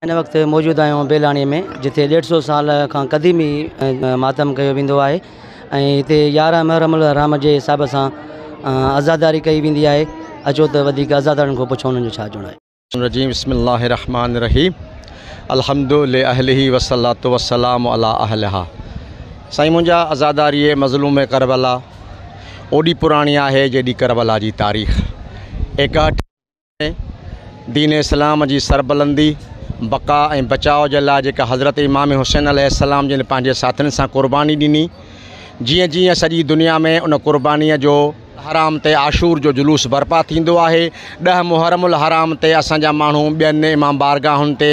इन वक़्तु मौजूदु आहियूं बेलाणी में, जिथे 150 साल खां क़दीमी मातम कयो वेंदो आहे ऐं हिते 11 मुहर्रम हराम जे हिसाब सां आज़ादारी कई वेंदी आहे। अचो त वधीक आज़ादारनि खां पुछो उन्हनि जो छा जोड़ आहे। रजीम बिस्मिल्लाहिर रहमानिर रहीम अल्हम्दुलिल्लाहि अहलिही वस्सलातु वस्सलामु अला अहलिहा। साईं, मुंहिंजा आज़ादारी मज़लूम करबला ओॾी पुराणी आहे जेॾी करबला जी तारीख़। 61 दीन इस्लाम जी सरबलंदी बका ऐं बचाव जे लाइ जेका हज़रत इमाम हुसैन अलैहिस्सलाम जिन पंहिंजे साथियुनि सां क़ुर्बानी ॾिनी, जीअं जीअं सॼी दुनिया में उन क़ुर्बानीअ जो हराम ते आशूर जो जुलूस बर्पा थींदो आहे। 10 मुहर्रमुल हराम ते असांजा माण्हू ॿियनि इमाम बारगाहुनि ते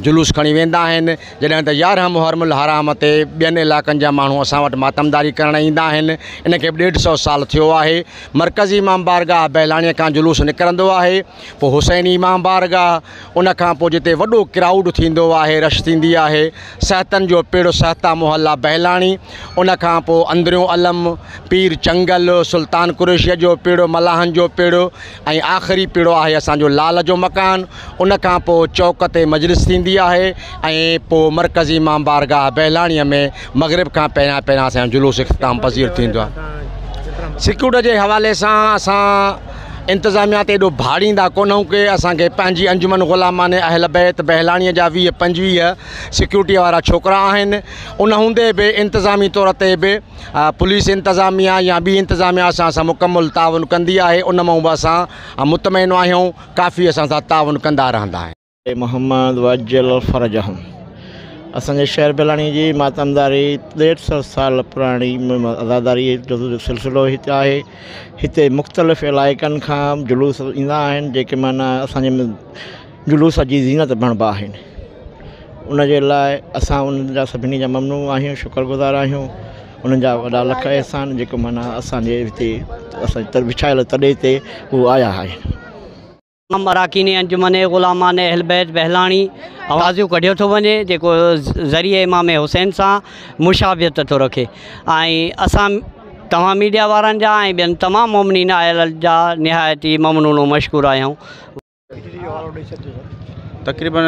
जुलूस खणी वेंदा आहिनि, जॾहिं त 11 मुहर्रमुल हराम ते ॿियनि इलाइक़नि जा माण्हू असां वटि मातमदारी करणु ईंदा आहिनि। इनखे 150 साल थियो आहे। मरकज़ी इमाम बारगाह बैलाणीअ खां जुलूस निकिरंदो आहे, पोइ हुसैनी इमाम बारगाह, उनखां पोइ जिते वॾो क्राउड थींदो आहे, रश थींदी आहे, सहतन जो पेड़ो सहता मोहल्ला बैलाणी, उनखां पोइ अंदरियों अलम, पीर चंगल, सुल्तान कुरैशिया जो पेड़ो, मलाहन जो पेड़ो, ऐं आख़िरी पेड़ो आहे असांजो लाल जो मकान। उनखां पोइ चौक ते मजलिस थींदी आहे ऐं पोइ मरकज़ी इमाम बारगाह बैलाणीअ में मग़रिब खां पहिरियां पहिरियां असांजो जुलूस इख़्तिताम पज़ीर थींदो आहे। सिक्योरिटी जे हवाले सां असां इंतिज़ामिया ते एॾो भाड़ींदा कोन्हूं कि असांखे पंहिंजी अंजुमन ग़ुलामान अहल बैत बैलाणीअ जा 20-25 सिक्योरिटी वारा छोकिरा आहिनि। उन हूंदे बि इंतिज़ामी तौर ते बि पुलिस इंतिज़ामिया या ॿी इंतिज़ामिया असां मुकमल ताउन कंदी आहे। उन मां बि असां मुतमइन आहियूं, काफ़ी असां सां ताउन कंदा रहंदा आहिनि। मोहम्मद वजल फ़रजहम असांजे शहर बेलाणी जी मातमदारी 150 साल पुराणी आज़ादारी जो सिलसिलो हिते आहे। हिते मुख़्तलिफ़ इलाइक़नि खां जुलूस ईंदा आहिनि, जेके माना असांजे जुलूस जी ज़ीनत बणिबा आहिनि। उनजे लाइ असां उन्हनि जा सभिनी जा ममनू आहियूं, शुक्रगुज़ार आहियूं। उन्हनि जा वॾा लख अहसान जेको माना असांजे हिते असां विछायल तॾे ते उहे आया आहिनि। अराकीन अंजुमन ग़ुलामान अहल बैत बहलाणी आवाज़ूं कढियो थो वञे, जेको ज़रिए इमाम हुसैन सां मुशाबियत थो रखे। ऐं असां तव्हां मीडिया वारनि जा ऐं ॿियनि तमामु मोमिनीन आयल जा निहायत ई ममनून मशकूर आहियूं। तक़रीबन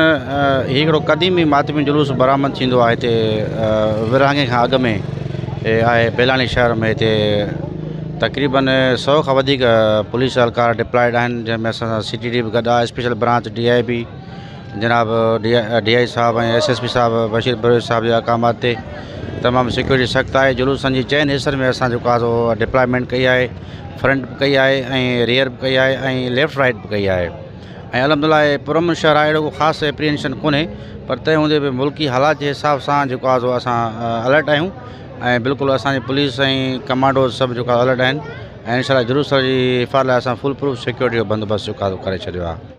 हिकिड़ो क़दीमी मातमी जुलूस बरामद थींदो आहे हिते विरहाङे खां अॻु में आहे बेलाणी शहर में। हिते तक़रीबन 100 खां वधीक पुलिस एहलकार डिप्लॉयड आहिनि, जंहिंमें असां CTD बि गॾु आहे, स्पेशल ब्रांच DIB जनाब DI साहब ऐं SSP साहब बशीर बरोज साहब जे अकामात ते तमामु सिक्योरिटी सख़्तु आहे। जुलूसनि जी 4 हिसनि में असां जेको आहे डिप्लॉयमेंट कई आहे, फ्रंट बि कई आहे ऐं रियर बि कई आहे ऐं लेफ़्ट राइट बि कई आहे। ऐं अलहमदुलिल्लाह पुरअमन शहर आहे, अहिड़ो को ख़ासि एप्रीहेंशन कोन्हे, पर तंहिं हूंदे बि मुल्की हालात जे हिसाब सां जेको आहे असां अलर्ट आहियूं ऐं बिल्कुलु असांजी पुलिस ऐं कमांडो सभु जेको अलर्ट आहिनि। ऐं इंशाअल्लाह जुलूस जी हिफ़ाज़त लाइ असां फुल प्रूफ सिक्योरिटी जो बंदोबस्तु जेको आहे करे छॾियो आहे।